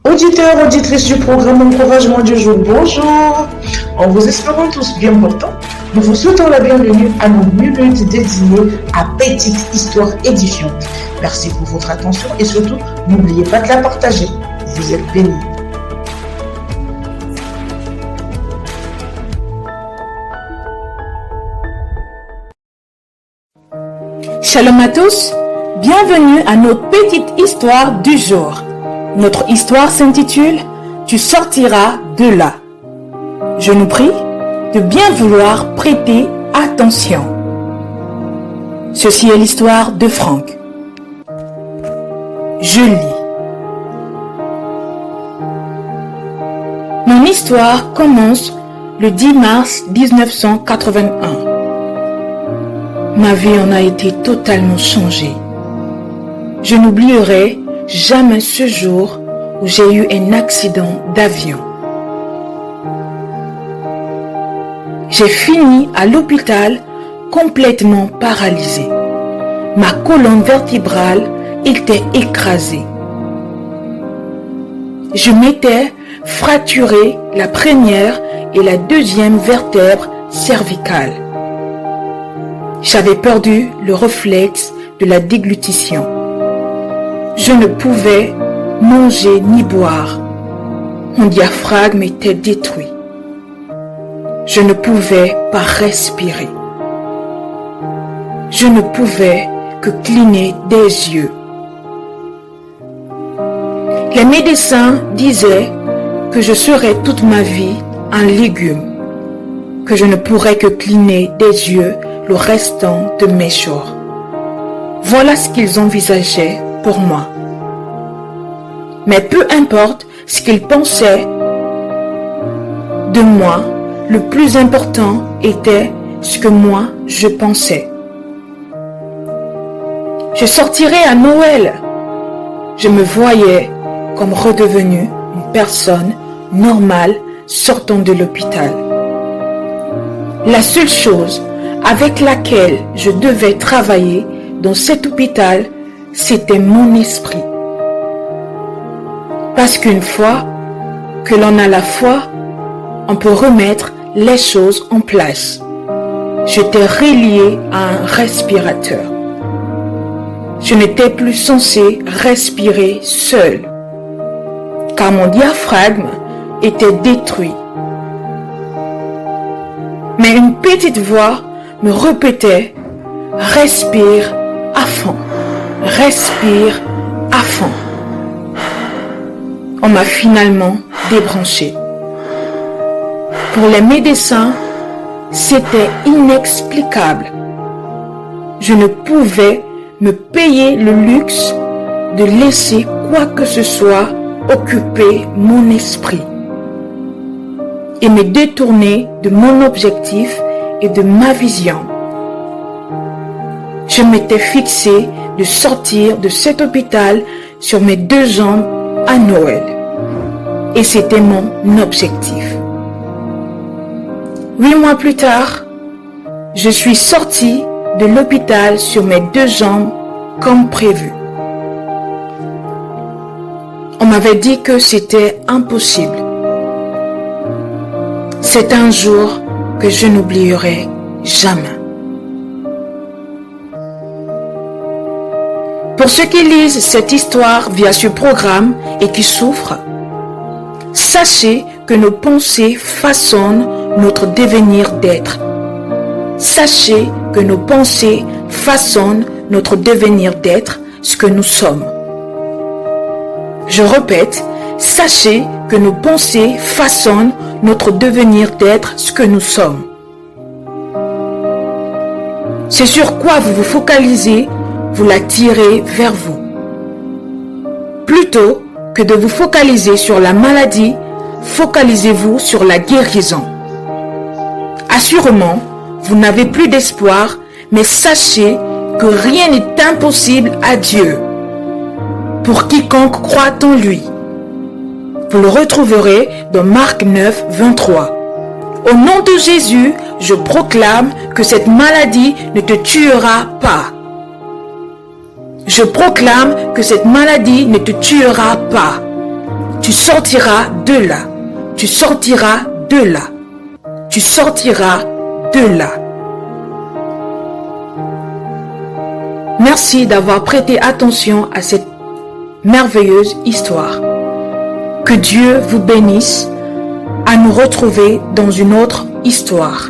Auditeurs, auditrices du programme Encouragement du jour, bonjour. En vous espérant tous bien portants, nous vous souhaitons la bienvenue à nos minutes dédiées à Petite Histoire édifiante. Merci pour votre attention et surtout, n'oubliez pas de la partager. Vous êtes bénis. Shalom à tous, bienvenue à notre petite histoire du jour. Notre histoire s'intitule « Tu sortiras de là ». Je nous prie de bien vouloir prêter attention. Ceci est l'histoire de Franck. Je lis. Mon histoire commence le 10 mars 1981. Ma vie en a été totalement changée. Je n'oublierai jamais ce jour où j'ai eu un accident d'avion. J'ai fini à l'hôpital complètement paralysée. Ma colonne vertébrale était écrasée. Je m'étais fracturé la première et la deuxième vertèbre cervicale. J'avais perdu le réflexe de la déglutition. Je ne pouvais manger ni boire. Mon diaphragme était détruit. Je ne pouvais pas respirer. Je ne pouvais que cligner des yeux. Les médecins disaient que je serais toute ma vie un légume, que je ne pourrais que cligner des yeux le restant de mes jours. Voilà ce qu'ils envisageaient pour moi. Mais peu importe ce qu'ils pensaient de moi, le plus important était ce que moi je pensais. Je sortirais à Noël. Je me voyais comme redevenue une personne normale sortant de l'hôpital. La seule chose avec laquelle je devais travailler dans cet hôpital, c'était mon esprit. Parce qu'une fois que l'on a la foi, on peut remettre les choses en place. J'étais relié à un respirateur. Je n'étais plus censé respirer seul, car mon diaphragme était détruit. Mais une petite voix me répétait « Respire à fond, respire à fond ». On m'a finalement débranché. Pour les médecins, c'était inexplicable. Je ne pouvais me payer le luxe de laisser quoi que ce soit occuper mon esprit et me détourner de mon objectif et de ma vision. Je m'étais fixé de sortir de cet hôpital sur mes deux jambes à Noël. Et c'était mon objectif. 8 mois plus tard, je suis sorti de l'hôpital sur mes deux jambes comme prévu. On m'avait dit que c'était impossible. C'est un jour que je n'oublierai jamais. Pour ceux qui lisent cette histoire via ce programme et qui souffrent, sachez que nos pensées façonnent notre devenir d'être. Sachez que nos pensées façonnent notre devenir d'être, ce que nous sommes. Je répète, sachez que nos pensées façonnent notre devenir d'être, ce que nous sommes. C'est sur quoi vous vous focalisez, vous l'attirez vers vous. Plutôt que de vous focaliser sur la maladie, focalisez-vous sur la guérison. Assurément, vous n'avez plus d'espoir, mais sachez que rien n'est impossible à Dieu. Pour quiconque croit en lui. Vous le retrouverez dans Marc 9, 23. Au nom de Jésus, je proclame que cette maladie ne te tuera pas. Je proclame que cette maladie ne te tuera pas. Tu sortiras de là. Tu sortiras de là. Tu sortiras de là. Merci d'avoir prêté attention à cette merveilleuse histoire. Que Dieu vous bénisse. À nous retrouver dans une autre histoire.